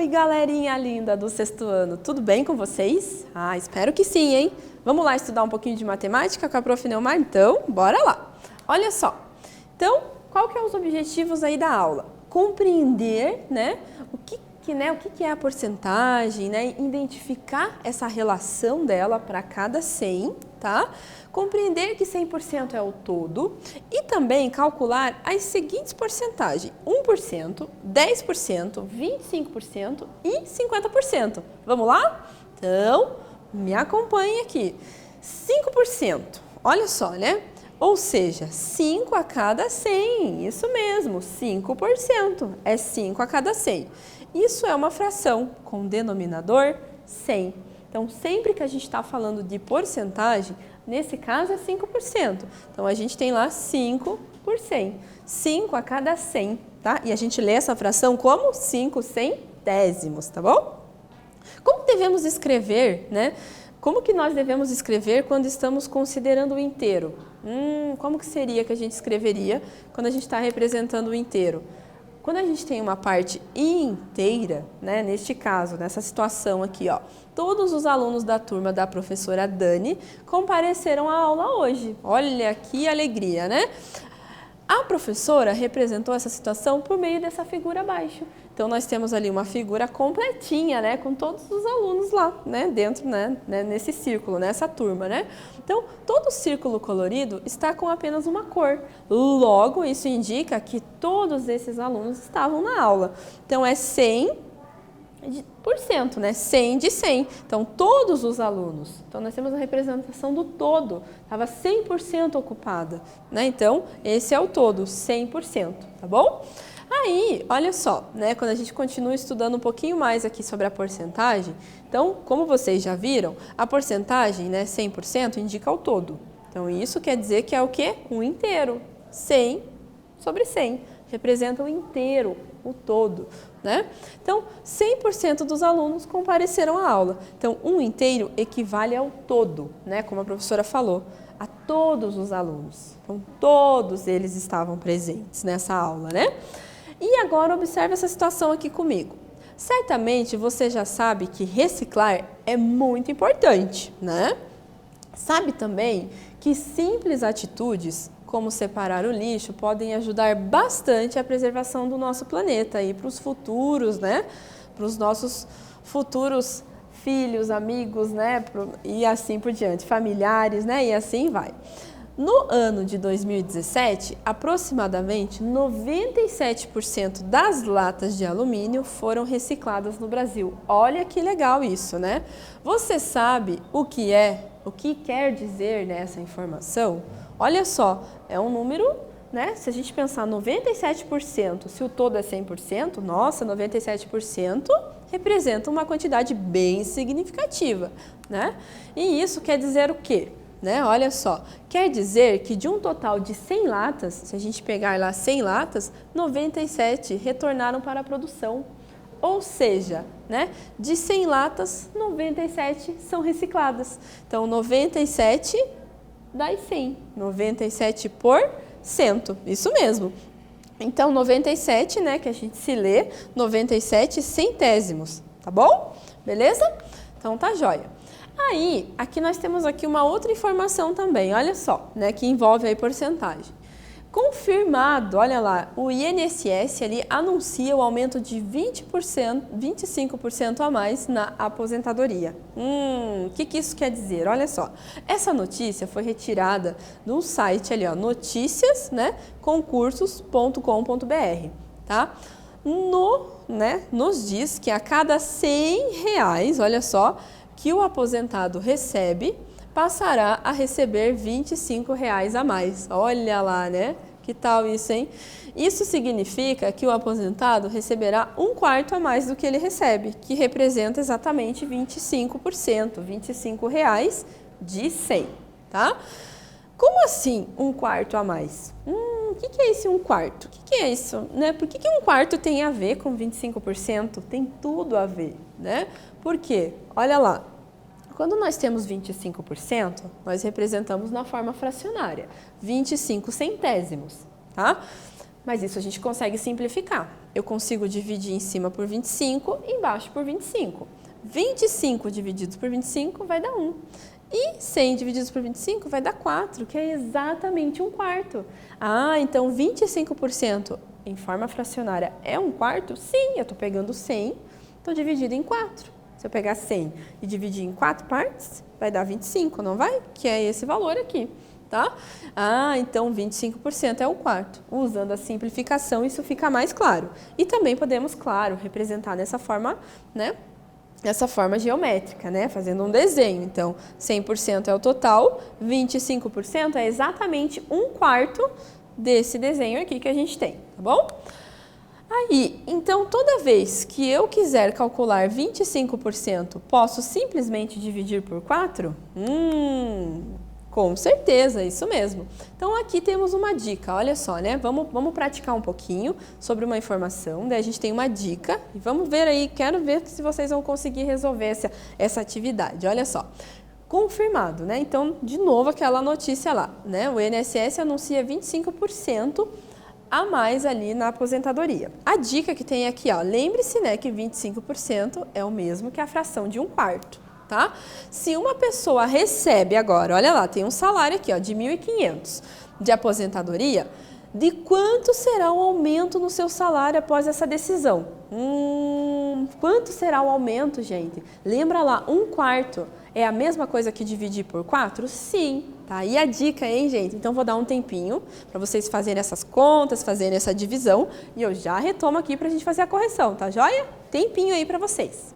galerinha linda do sexto ano, tudo bem com vocês? Ah, espero que sim, hein? Vamos lá estudar um pouquinho de matemática com a Prof. Neumar? Então, bora lá! Olha só, então, qual que é os objetivos aí da aula? Compreender, né, o que é a porcentagem, né, identificar essa relação dela para cada 100, tá? Compreender que 100% é o todo e também calcular as seguintes porcentagens: 1%, 10%, 25% e 50%. Vamos lá? Então, me acompanhe aqui. 5%, olha só, né? Ou seja, 5 a cada 100, isso mesmo, 5%, é 5 a cada 100. Isso é uma fração com denominador 100. Então, sempre que a gente está falando de porcentagem, nesse caso é 5%. Então, a gente tem lá 5 por 100. 5 a cada 100, tá? E a gente lê essa fração como 5 centésimos, tá bom? Como devemos escrever, né? Como que nós devemos escrever quando estamos considerando o inteiro? Como que seria que a gente escreveria quando a gente está representando o inteiro? Quando a gente tem uma parte inteira, né, neste caso, nessa situação aqui, ó, todos os alunos da turma da professora Dani compareceram à aula hoje. Olha que alegria, né? A professora representou essa situação por meio dessa figura abaixo. Então, nós temos ali uma figura completinha, né, com todos os alunos lá, né, dentro, né, nesse círculo, nessa turma, né? Então, todo círculo colorido está com apenas uma cor. Logo, isso indica que todos esses alunos estavam na aula. Então, é 100%, né? 100 de 100. Então, todos os alunos. Então, nós temos a representação do todo. Estava 100% ocupada, né? Então, esse é o todo, 100%, tá bom? Aí, olha só, né? Quando a gente continua estudando um pouquinho mais aqui sobre a porcentagem, então, como vocês já viram, a porcentagem, né, 100% indica o todo. Então, isso quer dizer que é o quê? Um inteiro. 100 sobre 100. Representa o inteiro, o todo, né? Então, 100% dos alunos compareceram à aula. Então, um inteiro equivale ao todo, né? Como a professora falou, a todos os alunos. Então, todos eles estavam presentes nessa aula, né? E agora, observe essa situação aqui comigo. Certamente, você já sabe que reciclar é muito importante, né? Sabe também que simples atitudes, como separar o lixo, podem ajudar bastante a preservação do nosso planeta e para os futuros, né? Para os nossos futuros filhos, amigos, né? E assim por diante, familiares, né? E assim vai. No ano de 2017, aproximadamente 97% das latas de alumínio foram recicladas no Brasil. Olha que legal isso, né? Você sabe o que quer dizer, né, essa informação? Olha só, é um número, né? Se a gente pensar 97%, se o todo é 100%, nossa, 97% representa uma quantidade bem significativa, né? E isso quer dizer o quê? Né? Olha só, quer dizer que de um total de 100 latas, se a gente pegar lá 100 latas, 97 retornaram para a produção. Ou seja, né, de 100 latas, 97 são recicladas. Então, 97 dá 100, 97%, isso mesmo. Então, 97, né, que a gente se lê, 97 centésimos, tá bom? Beleza? Então, tá jóia. Aí, aqui nós temos aqui uma outra informação também, olha só, né, que envolve aí porcentagem. Confirmado, olha lá, o INSS ali anuncia o aumento de 20%, 25% a mais na aposentadoria. O que isso quer dizer? Olha só, essa notícia foi retirada do site ali, ó, notícias, né, concursos.com.br, tá? Nos diz que a cada R$100, olha só, que o aposentado recebe, passará a receber R$25 a mais. Olha lá, né? Que tal isso, hein? Isso significa que o aposentado receberá 1/4 a mais do que ele recebe, que representa exatamente 25%, R$25 de 100, tá? Como assim 1/4 a mais? O que é esse 1/4? O que é isso? Né? Por que 1/4 tem a ver com 25%? Tem tudo a ver, né? Por quê? Olha lá, quando nós temos 25%, nós representamos na forma fracionária, 25 centésimos, tá? Mas isso a gente consegue simplificar. Eu consigo dividir em cima por 25 e embaixo por 25. 25 divididos por 25 vai dar 1. E 100 divididos por 25 vai dar 4, que é exatamente 1/4. Ah, então 25% em forma fracionária é 1/4? Sim, eu estou pegando 100, estou dividindo em 4. Se eu pegar 100 e dividir em 4 partes, vai dar 25, não vai? Que é esse valor aqui, tá? Ah, então 25% é 1/4. Usando a simplificação, isso fica mais claro. E também podemos, claro, representar dessa forma, né? Essa forma geométrica, né? Fazendo um desenho. Então, 100% é o total, 25% é exatamente 1/4 desse desenho aqui que a gente tem, tá bom? Aí, então, toda vez que eu quiser calcular 25%, posso simplesmente dividir por 4? Com certeza, isso mesmo. Então, aqui temos uma dica, olha só, né? Vamos praticar um pouquinho sobre uma informação, daí a gente tem uma dica e vamos ver aí, quero ver se vocês vão conseguir resolver essa atividade, olha só. Confirmado, né? Então, de novo, aquela notícia lá, né? O INSS anuncia 25% a mais ali na aposentadoria. A dica que tem aqui, ó, lembre-se, né, que 25% é o mesmo que a fração de 1/4. Tá? Se uma pessoa recebe agora, olha lá, tem um salário aqui, ó, de 1.500 de aposentadoria, de quanto será o aumento no seu salário após essa decisão? Quanto será o aumento, gente? Lembra lá, 1/4 é a mesma coisa que dividir por 4? Sim, tá? E a dica, hein, gente? Então, vou dar um tempinho para vocês fazerem essas contas, fazerem essa divisão, e eu já retomo aqui para a gente fazer a correção, tá joia? Tempinho aí para vocês.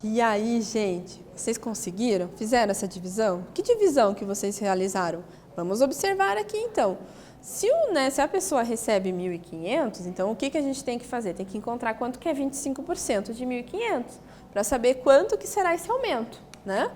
E aí, gente, vocês conseguiram? Fizeram essa divisão? Que divisão que vocês realizaram? Vamos observar aqui, então. Se a pessoa recebe 1.500, então o que a gente tem que fazer? Tem que encontrar quanto que é 25% de 1.500, para saber quanto que será esse aumento, né?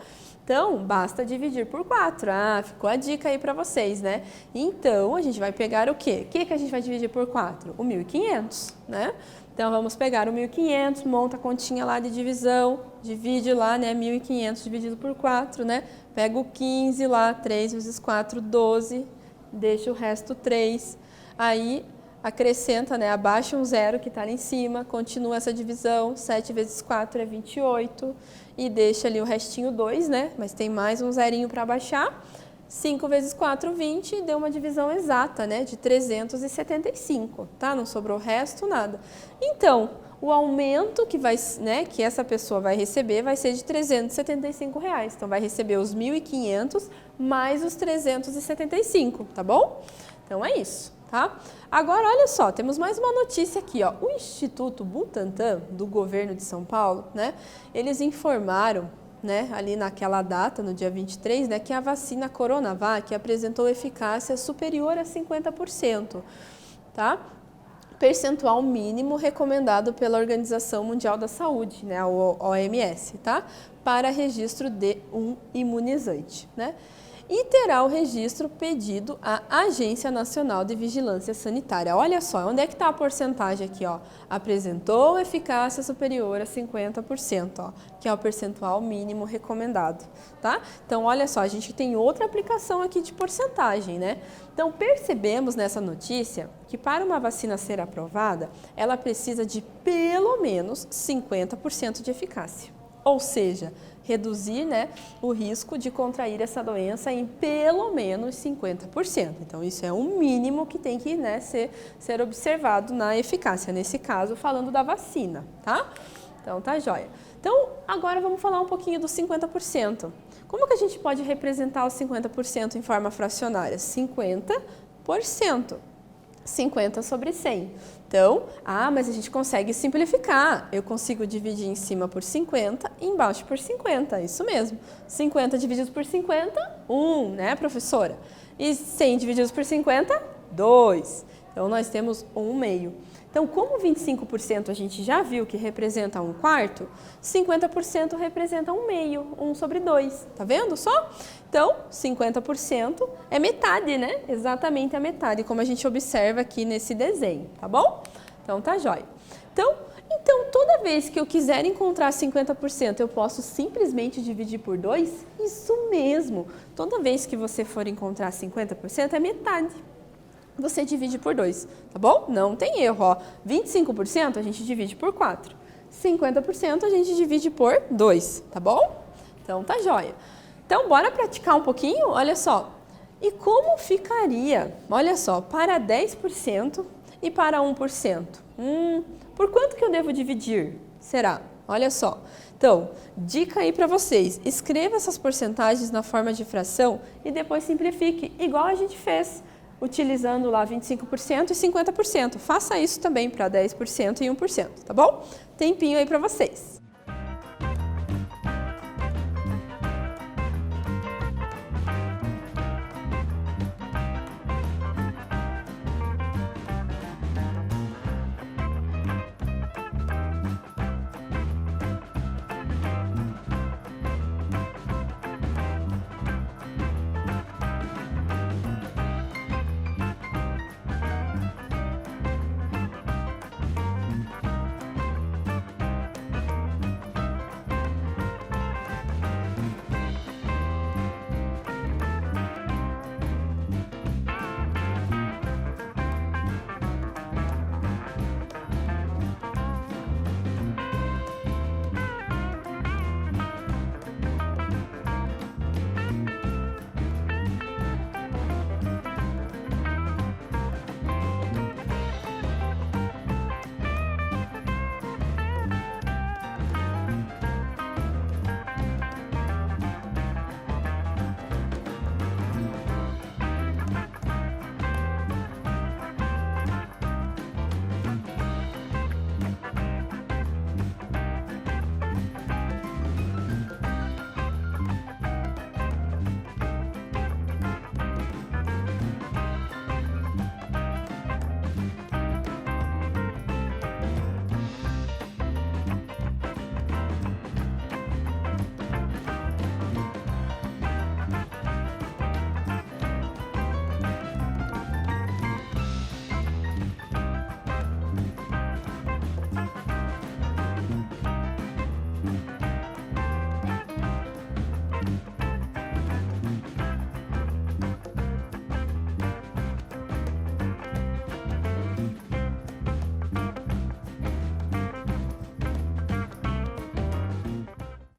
Então, basta dividir por 4. Ah, ficou a dica aí para vocês, né? Então, a gente vai pegar o quê? O que a gente vai dividir por 4? O 1.500, né? Então, vamos pegar o 1.500, monta a continha lá de divisão, divide lá, né? 1.500 dividido por 4, né? Pega o 15 lá, 3 vezes 4, 12, deixa o resto 3. Aí, acrescenta, né? Abaixa um zero que está ali em cima, continua essa divisão, 7 vezes 4 é 28, e deixa ali o restinho 2, né? Mas tem mais um zerinho para abaixar. 5 vezes 4, 20, e deu uma divisão exata, né, de 375, tá? Não sobrou resto, nada. Então, o aumento que que essa pessoa vai receber vai ser de R$375. Então, vai receber os 1.500 mais os 375, tá bom? Então, é isso. tá? Agora, olha só, temos mais uma notícia aqui, ó. O Instituto Butantan, do governo de São Paulo, né, eles informaram, né, ali naquela data, no dia 23, né, que a vacina Coronavac apresentou eficácia superior a 50%, tá? Percentual mínimo recomendado pela Organização Mundial da Saúde, né, a OMS, tá? Para registro de um imunizante, né? E terá o registro pedido à Agência Nacional de Vigilância Sanitária. Olha só, onde é que está a porcentagem aqui, ó? Apresentou eficácia superior a 50%, ó, que é o percentual mínimo recomendado, tá? Então, olha só, a gente tem outra aplicação aqui de porcentagem, né? Então, percebemos nessa notícia que para uma vacina ser aprovada, ela precisa de pelo menos 50% de eficácia. Ou seja, reduzir, né, o risco de contrair essa doença em pelo menos 50%. Então, isso é um mínimo que tem que, né, ser observado na eficácia, nesse caso, falando da vacina, tá? Então, tá joia. Então, agora vamos falar um pouquinho dos 50%. Como que a gente pode representar os 50% em forma fracionária? 50%. 50 sobre 100. Então, mas a gente consegue simplificar. Eu consigo dividir em cima por 50 e embaixo por 50. Isso mesmo. 50 divididos por 50, 1, né, professora? E 100 divididos por 50, 2. Então, nós temos 1/2. Então, como 25% a gente já viu que representa 1/4, 50% representa 1/2, 1 sobre 2. Tá vendo só? Então, 50% é metade, né? Exatamente a metade, como a gente observa aqui nesse desenho, tá bom? Então, tá jóia. Então, toda vez que eu quiser encontrar 50%, eu posso simplesmente dividir por 2? Isso mesmo. Toda vez que você for encontrar 50%, é metade. Você divide por 2, tá bom? Não tem erro, ó. 25% a gente divide por 4. 50% a gente divide por 2, tá bom? Então, tá jóia. Então, bora praticar um pouquinho? Olha só. E como ficaria, olha só, para 10% e para 1%? Por quanto que eu devo dividir? Será? Olha só. Então, dica aí para vocês. Escreva essas porcentagens na forma de fração e depois simplifique, igual a gente fez, utilizando lá 25% e 50%. Faça isso também para 10% e 1%, tá bom? Tempinho aí para vocês.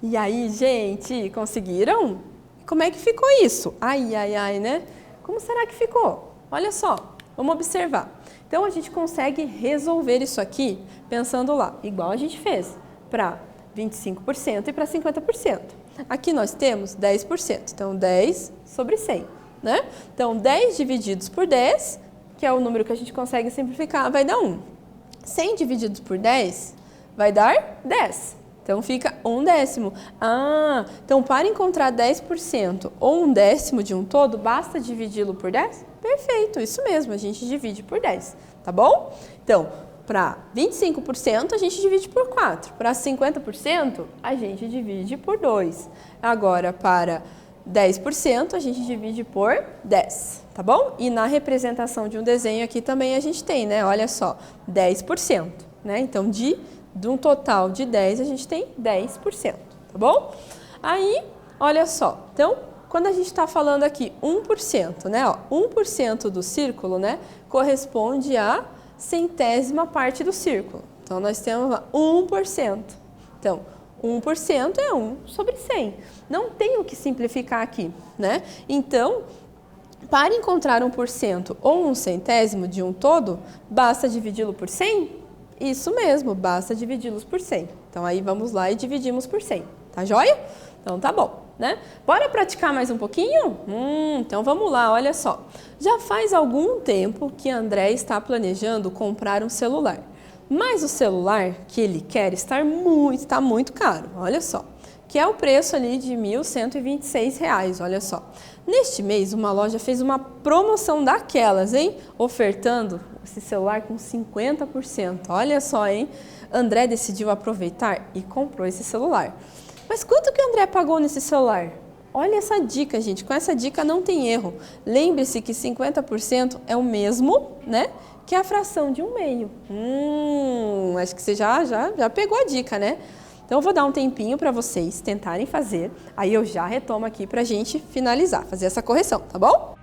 E aí, gente, conseguiram? Como é que ficou isso? Ai, ai, ai, né? Como será que ficou? Olha só, vamos observar. Então, a gente consegue resolver isso aqui pensando lá, igual a gente fez, para 25% e para 50%. Aqui nós temos 10%, então 10 sobre 100, né? Então, 10 divididos por 10, que é o número que a gente consegue simplificar, vai dar 1. 100 dividido por 10 vai dar 10. Então, fica 1/10. Ah, então para encontrar 10% ou 1/10 de um todo, basta dividi-lo por 10? Perfeito, isso mesmo, a gente divide por 10, tá bom? Então, para 25%, a gente divide por 4. Para 50%, a gente divide por 2. Agora, para 10%, a gente divide por 10, tá bom? E na representação de um desenho aqui também a gente tem, né? Olha só, 10%, né? Então, de um total de 10, a gente tem 10%, tá bom? Aí, olha só, então, quando a gente está falando aqui 1%, né? Ó, 1% do círculo, né? Corresponde a centésima parte do círculo. Então, nós temos lá 1%. Então, 1% é 1 sobre 100. Não tem o que simplificar aqui, né? Então, para encontrar 1% ou 1/100 de um todo, basta dividi-lo por 100? Isso mesmo, basta dividi-los por 100. Então, aí vamos lá e dividimos por 100. Tá joia? Então, tá bom, né? Bora praticar mais um pouquinho? Então, vamos lá, olha só. Já faz algum tempo que André está planejando comprar um celular. Mas o celular que ele quer está muito caro, olha só. Que é o preço ali de R$ 1.126, olha só. Neste mês, uma loja fez uma promoção daquelas, hein? Ofertando esse celular com 50%. Olha só, hein? André decidiu aproveitar e comprou esse celular. Mas quanto que o André pagou nesse celular? Olha essa dica, gente. Com essa dica não tem erro. Lembre-se que 50% é o mesmo, né? Que a fração de 1/2. Acho que você já pegou a dica, né? Então, eu vou dar um tempinho para vocês tentarem fazer. Aí eu já retomo aqui para a gente finalizar, fazer essa correção, tá bom?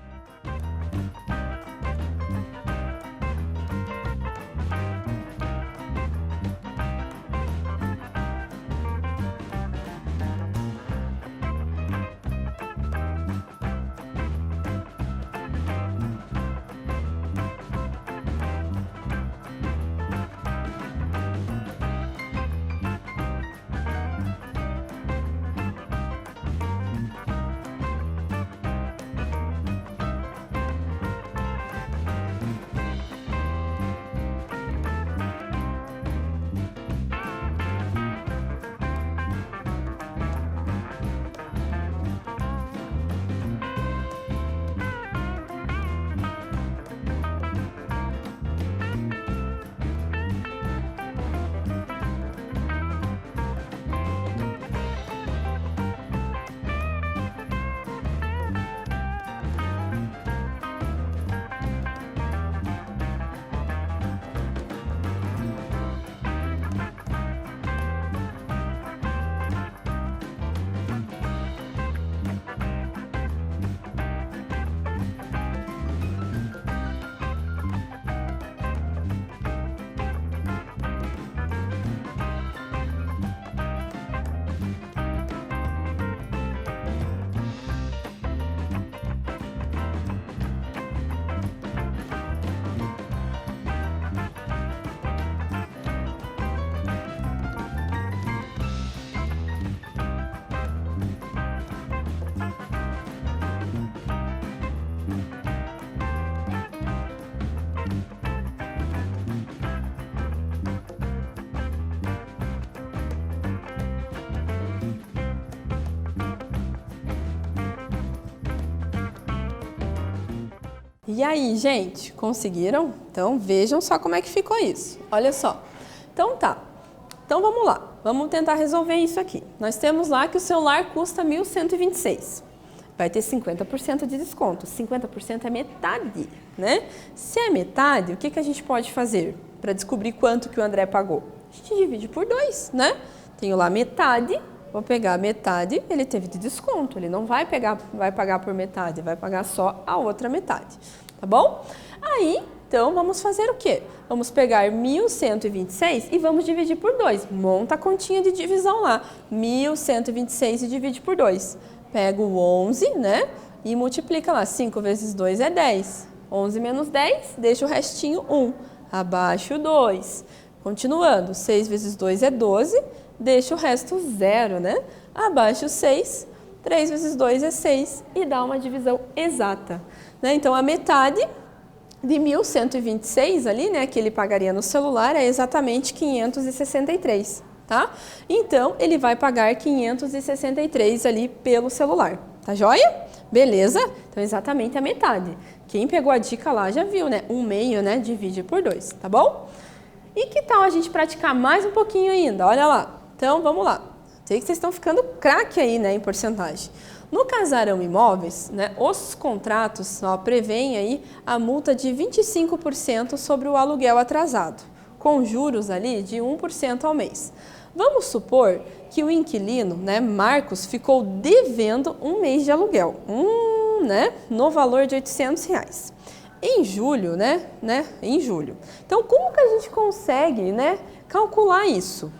E aí, gente, conseguiram? Então, vejam só como é que ficou isso. Olha só. Então, tá. Então, vamos lá. Vamos tentar resolver isso aqui. Nós temos lá que o celular custa 1.126. Vai ter 50% de desconto. 50% é metade, né? Se é metade, o que a gente pode fazer para descobrir quanto que o André pagou? A gente divide por 2, né? Tenho lá metade. Vou pegar a metade, ele teve de desconto, ele não vai pagar por metade, vai pagar só a outra metade, tá bom? Aí, então, vamos fazer o quê? Vamos pegar 1.126 e vamos dividir por 2. Monta a continha de divisão lá. 1.126 e divide por 2. Pega o 11, né? E multiplica lá. 5 vezes 2 é 10. 11 menos 10, deixa o restinho 1. Abaixo 2. Continuando, 6 vezes 2 é 12. Deixa o resto 0, né? Abaixo 6, 3 vezes 2 é 6 e dá uma divisão exata, né? Então, a metade de 1.126 ali, né, que ele pagaria no celular, é exatamente 563, tá? Então, ele vai pagar 563 ali pelo celular, tá joia? Beleza? Então, exatamente a metade. Quem pegou a dica lá já viu, né? 1/2, né, divide por 2, tá bom? E que tal a gente praticar mais um pouquinho ainda? Olha lá. Então, vamos lá. Sei que vocês estão ficando craque aí, né, em porcentagem. No Casarão Imóveis, né, os contratos prevêem aí a multa de 25% sobre o aluguel atrasado, com juros ali de 1% ao mês. Vamos supor que o inquilino, né, Marcos, ficou devendo um mês de aluguel, né, no valor de R$800. Em julho, em julho. Então, como que a gente consegue, né, calcular isso?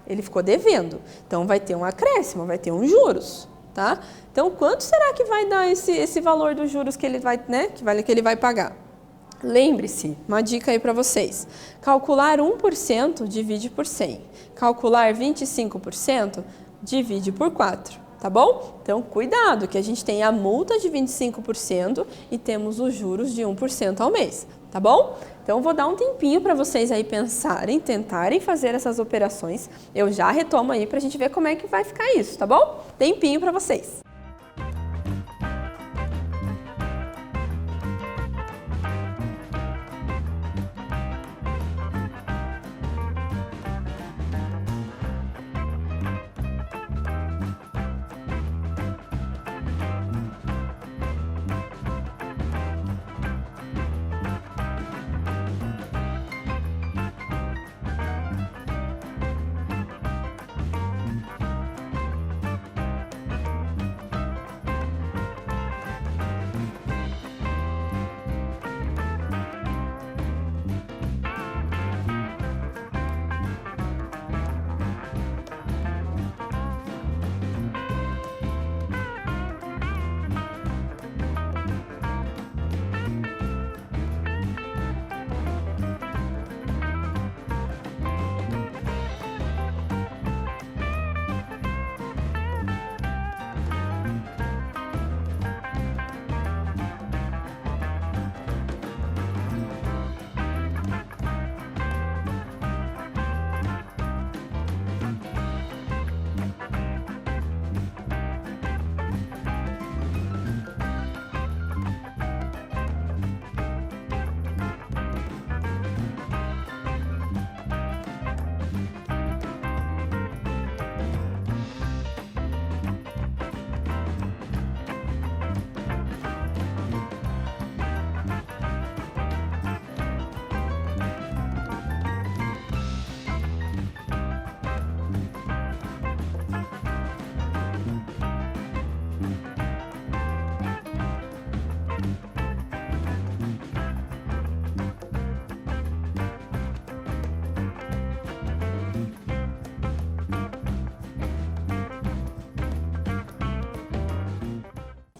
Ele ficou devendo, então vai ter um acréscimo, vai ter uns juros. Tá? Então, quanto será que vai dar esse valor dos juros que ele vai, né, que ele vai pagar? Lembre-se, uma dica aí para vocês. Calcular 1% divide por 100. Calcular 25% divide por 4, tá bom? Então, cuidado, que a gente tem a multa de 25% e temos os juros de 1% ao mês, tá bom? Então, vou dar um tempinho para vocês aí pensarem, tentarem fazer essas operações. Eu já retomo aí para a gente ver como é que vai ficar isso, tá bom? Tempinho para vocês.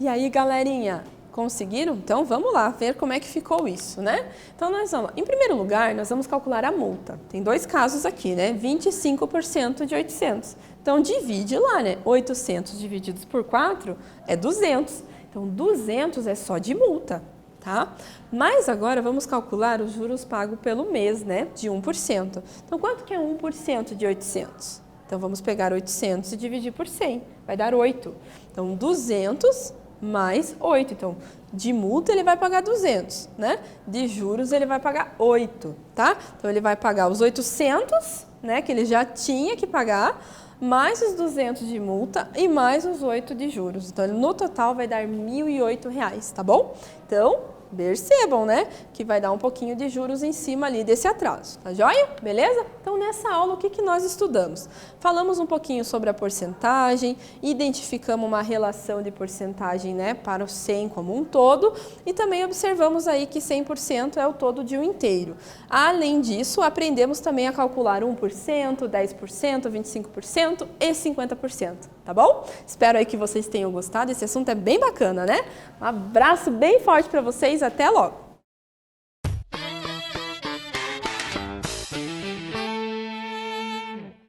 E aí, galerinha, conseguiram? Então, vamos lá ver como é que ficou isso, né? Então, nós vamos, em primeiro lugar, nós vamos calcular a multa. Tem dois casos aqui, né? 25% de 800. Então, divide lá, né? 800 divididos por 4 é 200. Então, 200 é só de multa, tá? Mas agora vamos calcular os juros pagos pelo mês, né? De 1%. Então, quanto que é 1% de 800? Então, vamos pegar 800 e dividir por 100. Vai dar 8. Então, 200 mais 8. Então, de multa ele vai pagar 200, né? De juros ele vai pagar 8, tá? Então, ele vai pagar os 800, né? Que ele já tinha que pagar, mais os 200 de multa e mais os 8 de juros. Então, no total vai dar R$ 1.008, tá bom? Então, percebam, né? Que vai dar um pouquinho de juros em cima ali desse atraso, tá joia? Beleza? Então, nessa aula, o que nós estudamos? Falamos um pouquinho sobre a porcentagem, identificamos uma relação de porcentagem, né, para o 100 como um todo e também observamos aí que 100% é o todo de um inteiro. Além disso, aprendemos também a calcular 1%, 10%, 25% e 50%, tá bom? Espero aí que vocês tenham gostado, esse assunto é bem bacana, né? Um abraço bem forte para vocês, até logo!